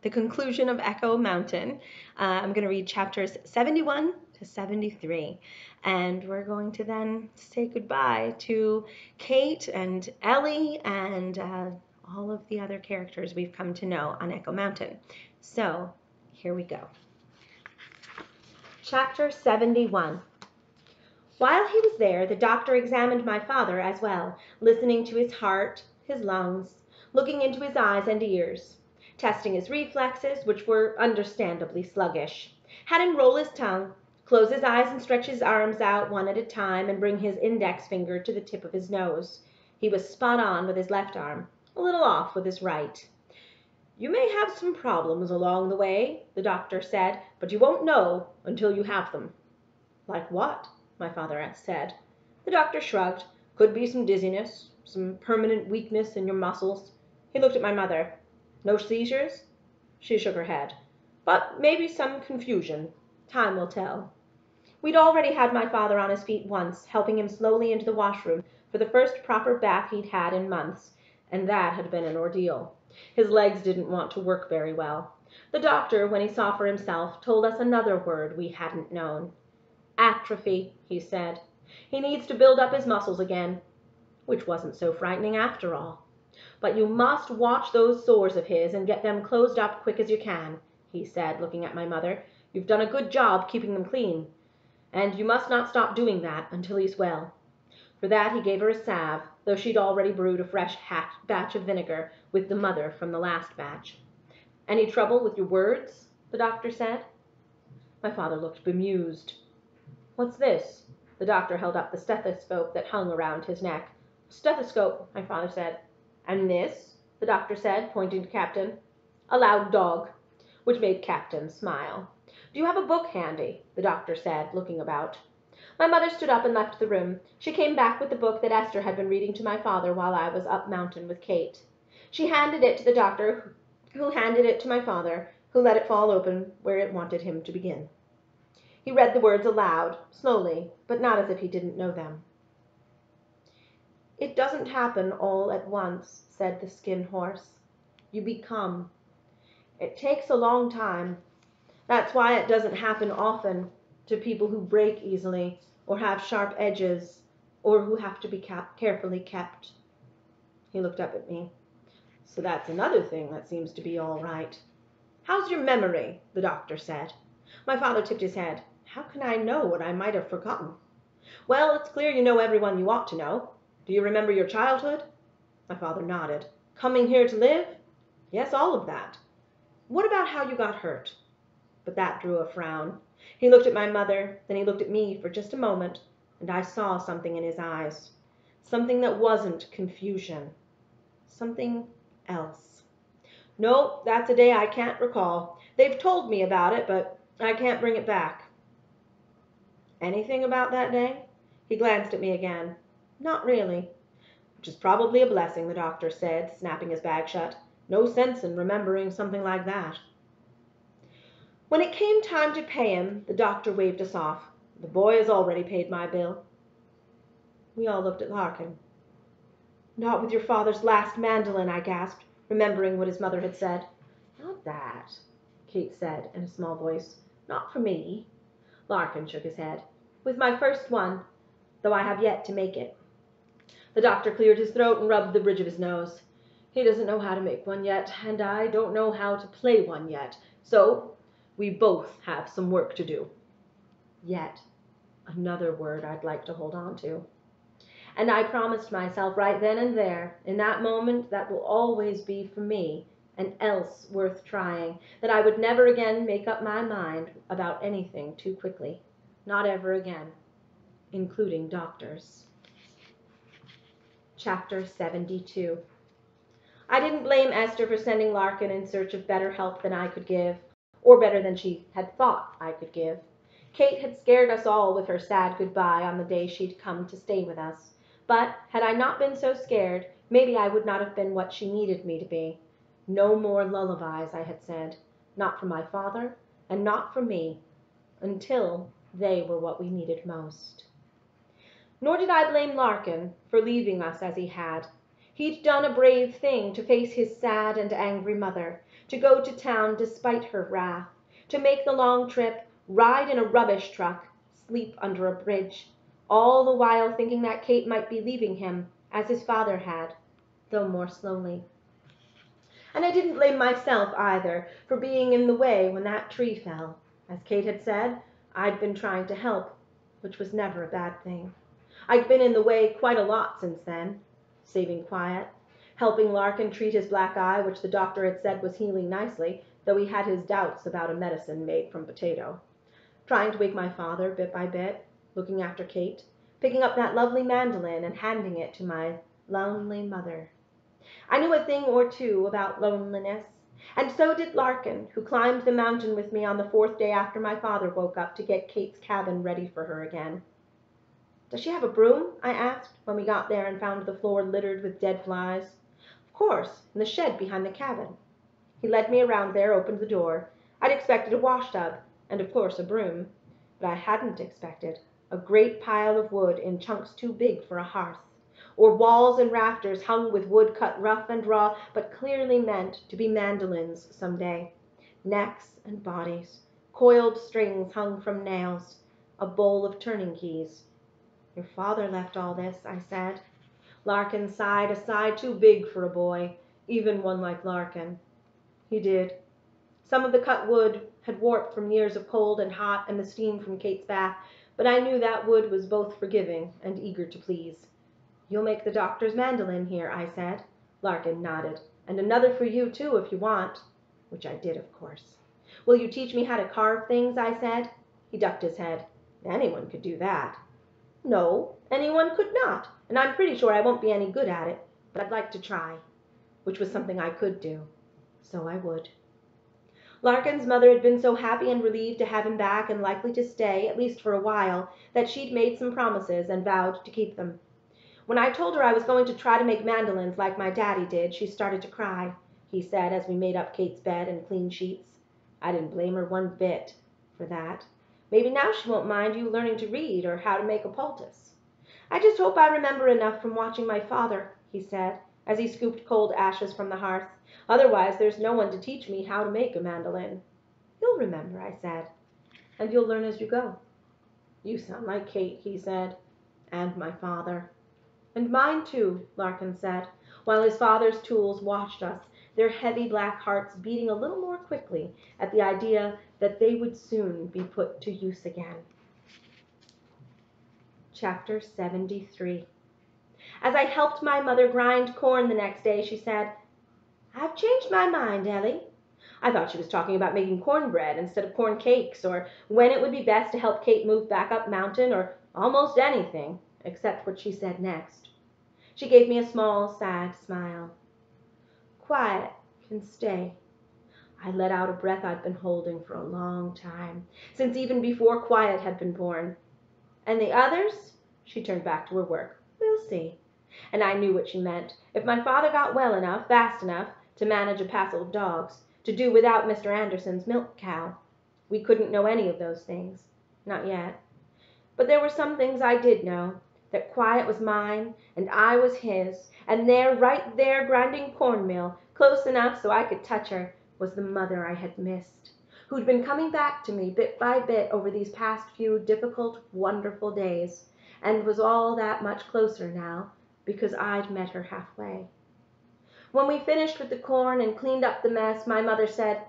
the conclusion of Echo Mountain. I'm going to read chapters 71 to 73. And we're going to then say goodbye to Kate and Ellie and all of the other characters we've come to know on Echo Mountain. So here we go. Chapter 71. While he was there, the doctor examined my father as well, listening to his heart, his lungs, looking into his eyes and ears, testing his reflexes, which were understandably sluggish, had him roll his tongue, close his eyes and stretch his arms out one at a time and bring his index finger to the tip of his nose. He was spot on with his left arm, a little off with his right. "You may have some problems along the way," the doctor said, "but you won't know until you have them." "Like what?" my father said. The doctor shrugged. "Could be some dizziness, some permanent weakness in your muscles." He looked at my mother. "No seizures?" She shook her head. "But maybe some confusion. Time will tell." We'd already had my father on his feet once, helping him slowly into the washroom for the first proper bath he'd had in months, and that had been an ordeal. His legs didn't want to work very well. The doctor, when he saw for himself, told us another word we hadn't known. "Atrophy," he said. "He needs to build up his muscles again," which wasn't so frightening after all. "But you must watch those sores of his and get them closed up quick as you can," he said, looking at my mother. "You've done a good job keeping them clean, and you must not stop doing that until he's well." For that he gave her a salve, though she'd already brewed a fresh batch of vinegar with the mother from the last batch. "Any trouble with your words?" the doctor said. My father looked bemused. "What's this?" The doctor held up the stethoscope that hung around his neck. "Stethoscope," my father said. "And this?" the doctor said, pointing to Captain. "A loud dog," which made Captain smile. "Do you have a book handy?" the doctor said, looking about. My mother stood up and left the room. She came back with the book that Esther had been reading to my father while I was up mountain with Kate. She handed it to the doctor, who handed it to my father, who let it fall open where it wanted him to begin. He read the words aloud, slowly, but not as if he didn't know them. "It doesn't happen all at once," said the skin horse. "You become. It takes a long time. That's why it doesn't happen often to people who break easily, or have sharp edges, or who have to be carefully kept." He looked up at me. "So that's another thing that seems to be all right." "How's your memory?" the doctor said. My father tipped his head. "How can I know what I might have forgotten?" "Well, it's clear you know everyone you ought to know. Do you remember your childhood?" My father nodded. "Coming here to live?" "Yes, all of that." "What about how you got hurt?" But that drew a frown. He looked at my mother, then he looked at me for just a moment, and I saw something in his eyes. Something that wasn't confusion. Something else. "No, that's a day I can't recall. They've told me about it, but I can't bring it back." "Anything about that day?" He glanced at me again. "Not really." "Which is probably a blessing," the doctor said, snapping his bag shut. "No sense in remembering something like that." When it came time to pay him, the doctor waved us off. "The boy has already paid my bill." We all looked at Larkin. "Not with your father's last mandolin," I gasped, remembering what his mother had said. "Not that," Kate said in a small voice. "Not for me." Larkin shook his head. "With my first one, though I have yet to make it." The doctor cleared his throat and rubbed the bridge of his nose. "He doesn't know how to make one yet, and I don't know how to play one yet, so we both have some work to do." Yet. Another word I'd like to hold on to. And I promised myself right then and there, in that moment that will always be for me an else worth trying, that I would never again make up my mind about anything too quickly. Not ever again. Including doctors. Chapter 72. I didn't blame Esther for sending Larkin in search of better help than I could give, or better than she had thought I could give. Kate had scared us all with her sad goodbye on the day she'd come to stay with us. But had I not been so scared, maybe I would not have been what she needed me to be. No more lullabies, I had said. Not for my father, and not for me, until they were what we needed most. Nor did I blame Larkin for leaving us as he had. He'd done a brave thing to face his sad and angry mother, to go to town despite her wrath, to make the long trip, ride in a rubbish truck, sleep under a bridge, all the while thinking that Kate might be leaving him, as his father had, though more slowly. And I didn't blame myself either for being in the way when that tree fell. As Kate had said, I'd been trying to help, which was never a bad thing. I'd been in the way quite a lot since then, saving Quiet, helping Larkin treat his black eye, which the doctor had said was healing nicely, though he had his doubts about a medicine made from potato, trying to wake my father bit by bit, looking after Kate, picking up that lovely mandolin and handing it to my lonely mother. I knew a thing or two about loneliness, and so did Larkin, who climbed the mountain with me on the 4th day after my father woke up to get Kate's cabin ready for her again. "Does she have a broom?" I asked, when we got there and found the floor littered with dead flies. "Of course, in the shed behind the cabin." He led me around there, opened the door. I'd expected a washtub, and of course a broom, but I hadn't expected a great pile of wood in chunks too big for a hearth, or walls and rafters hung with wood cut rough and raw, but clearly meant to be mandolins some day, necks and bodies, coiled strings hung from nails, a bowl of turning keys. "Your father left all this," I said. Larkin sighed a sigh too big for a boy, even one like Larkin. "He did. Some of the cut wood had warped from years of cold and hot and the steam from Kate's bath, but I knew that wood was both forgiving and eager to please. "You'll make the doctor's mandolin here," I said. Larkin nodded. "And another for you, too, if you want," which I did, of course. "Will you teach me how to carve things?" I said. He ducked his head. "Anyone could do that." "No, anyone could not, and I'm pretty sure I won't be any good at it, but I'd like to try," which was something I could do. So I would. Larkin's mother had been so happy and relieved to have him back and likely to stay, at least for a while, that she'd made some promises and vowed to keep them. When I told her I was going to try to make mandolins like my daddy did, she started to cry, he said as we made up Kate's bed and cleaned sheets. I didn't blame her one bit for that. Maybe now she won't mind you learning to read or how to make a poultice. "I just hope I remember enough from watching my father," he said, as he scooped cold ashes from the hearth. "Otherwise there's no one to teach me how to make a mandolin." "You'll remember," I said, "and you'll learn as you go." "You sound like Kate," he said, "and my father." "And mine too," Larkin said, while his father's tools watched us, their heavy black hearts beating a little more quickly at the idea that they would soon be put to use again. Chapter 73. As I helped my mother grind corn the next day, she said, "I've changed my mind, Ellie." I thought she was talking about making cornbread instead of corn cakes, or when it would be best to help Kate move back up mountain, or almost anything, except what she said next. She gave me a small, sad smile. "Quiet can stay." I let out a breath I'd been holding for a long time, since even before Quiet had been born. "And the others?" She turned back to her work. "We'll see." And I knew what she meant. If my father got well enough, fast enough, to manage a passel of dogs, to do without Mr. Anderson's milk cow. We couldn't know any of those things. Not yet. But there were some things I did know. That Quiet was mine, and I was his, and there, right there, grinding cornmeal, close enough so I could touch her, was the mother I had missed, who'd been coming back to me bit by bit over these past few difficult, wonderful days, and was all that much closer now, because I'd met her halfway. When we finished with the corn and cleaned up the mess, my mother said,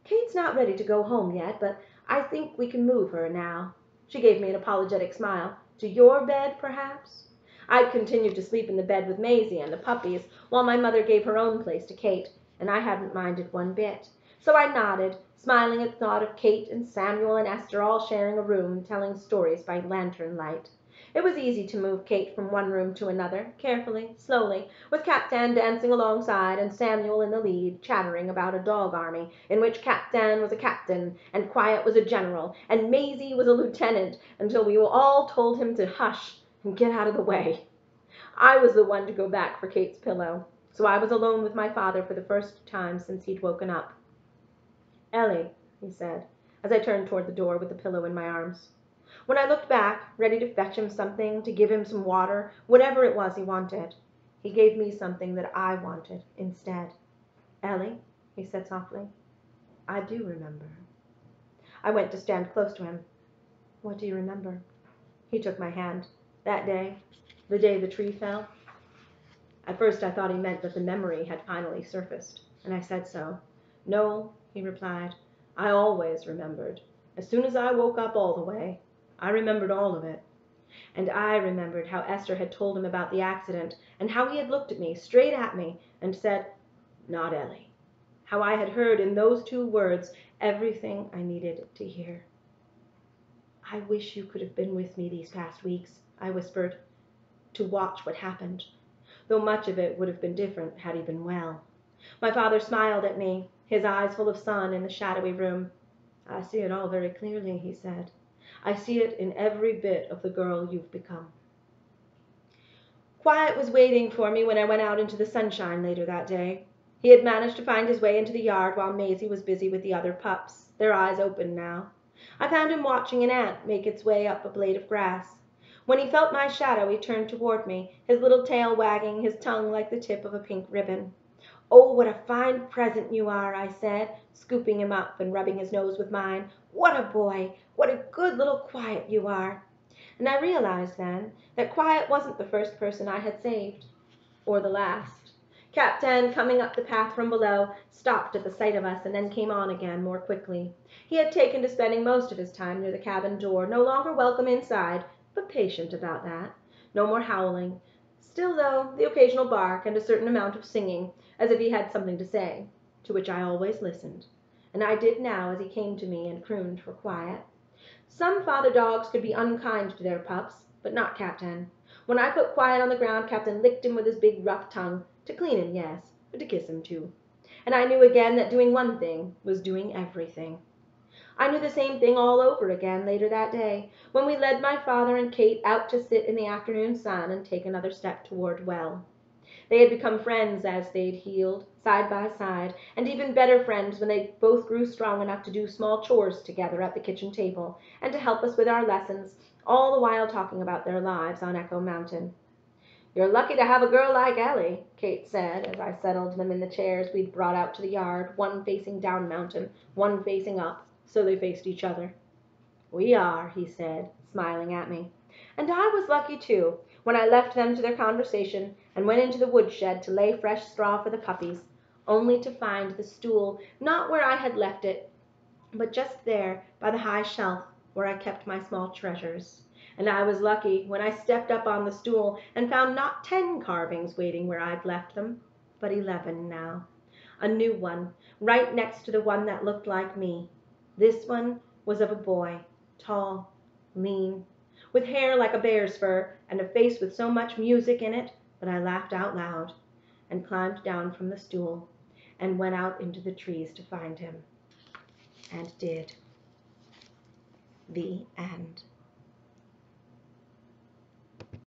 "Kate's not ready to go home yet, but I think we can move her now." She gave me an apologetic smile. "To your bed, perhaps?" I'd continued to sleep in the bed with Maisie and the puppies, while my mother gave her own place to Kate, and I hadn't minded one bit. So I nodded, smiling at the thought of Kate and Samuel and Esther all sharing a room, telling stories by lantern light. It was easy to move Kate from one room to another, carefully, slowly, with Captain dancing alongside and Samuel in the lead, chattering about a dog army, in which Captain was a captain, and Quiet was a general, and Maisie was a lieutenant, until we all told him to hush and get out of the way. I was the one to go back for Kate's pillow, so I was alone with my father for the first time since he'd woken up. "Ellie," he said, as I turned toward the door with the pillow in my arms. When I looked back, ready to fetch him something, to give him some water, whatever it was he wanted, he gave me something that I wanted instead. "Ellie, he said softly. I do remember. I went to stand close to him. What do you remember? He took my hand. That day, the day the tree fell. At first I thought he meant that the memory had finally surfaced, and I said so. No, he replied, I always remembered. As soon as I woke up all the way, I remembered all of it. And I remembered how Esther had told him about the accident, and how he had looked at me, straight at me, and said, not Ellie. How I had heard in those 2 words everything I needed to hear. I wish you could have been with me these past weeks, I whispered, to watch what happened, though much of it would have been different had he been well. My father smiled at me, his eyes full of sun in the shadowy room. I see it all very clearly, he said. I see it in every bit of the girl you've become. Quiet was waiting for me when I went out into the sunshine later that day. He had managed to find his way into the yard while Maisie was busy with the other pups, their eyes open now. I found him watching an ant make its way up a blade of grass. When he felt my shadow, he turned toward me, his little tail wagging, his tongue like the tip of a pink ribbon. Oh, what a fine present you are, I said, scooping him up and rubbing his nose with mine. What a boy! What a good little Quiet you are! And I realized then that Quiet wasn't the first person I had saved, or the last. Captain, coming up the path from below, stopped at the sight of us and then came on again more quickly. He had taken to spending most of his time near the cabin door, no longer welcome inside, but patient about that. No more howling. Still, though, the occasional bark and a certain amount of singing, as if he had something to say, to which I always listened. And I did now as he came to me and crooned for Quiet. Some father dogs could be unkind to their pups, but not Captain. When I put Quiet on the ground, Captain licked him with his big rough tongue, to clean him, yes, but to kiss him too. And I knew again that doing one thing was doing everything. I knew the same thing all over again later that day, when we led my father and Kate out to sit in the afternoon sun and take another step toward well. They had become friends as they'd healed, side by side, and even better friends when they both grew strong enough to do small chores together at the kitchen table, and to help us with our lessons, all the while talking about their lives on Echo Mountain. You're lucky to have a girl like Ellie, Kate said, as I settled them in the chairs we'd brought out to the yard, one facing down mountain, one facing up, so they faced each other. We are, he said, smiling at me. And I was lucky, too, when I left them to their conversation and went into the woodshed to lay fresh straw for the puppies, only to find the stool not where I had left it, but just there by the high shelf where I kept my small treasures. And I was lucky when I stepped up on the stool and found not 10 carvings waiting where I'd left them, but 11 now. A new one, right next to the one that looked like me. This one was of a boy, tall, lean, with hair like a bear's fur and a face with so much music in it that I laughed out loud and climbed down from the stool and went out into the trees to find him. And did. The end.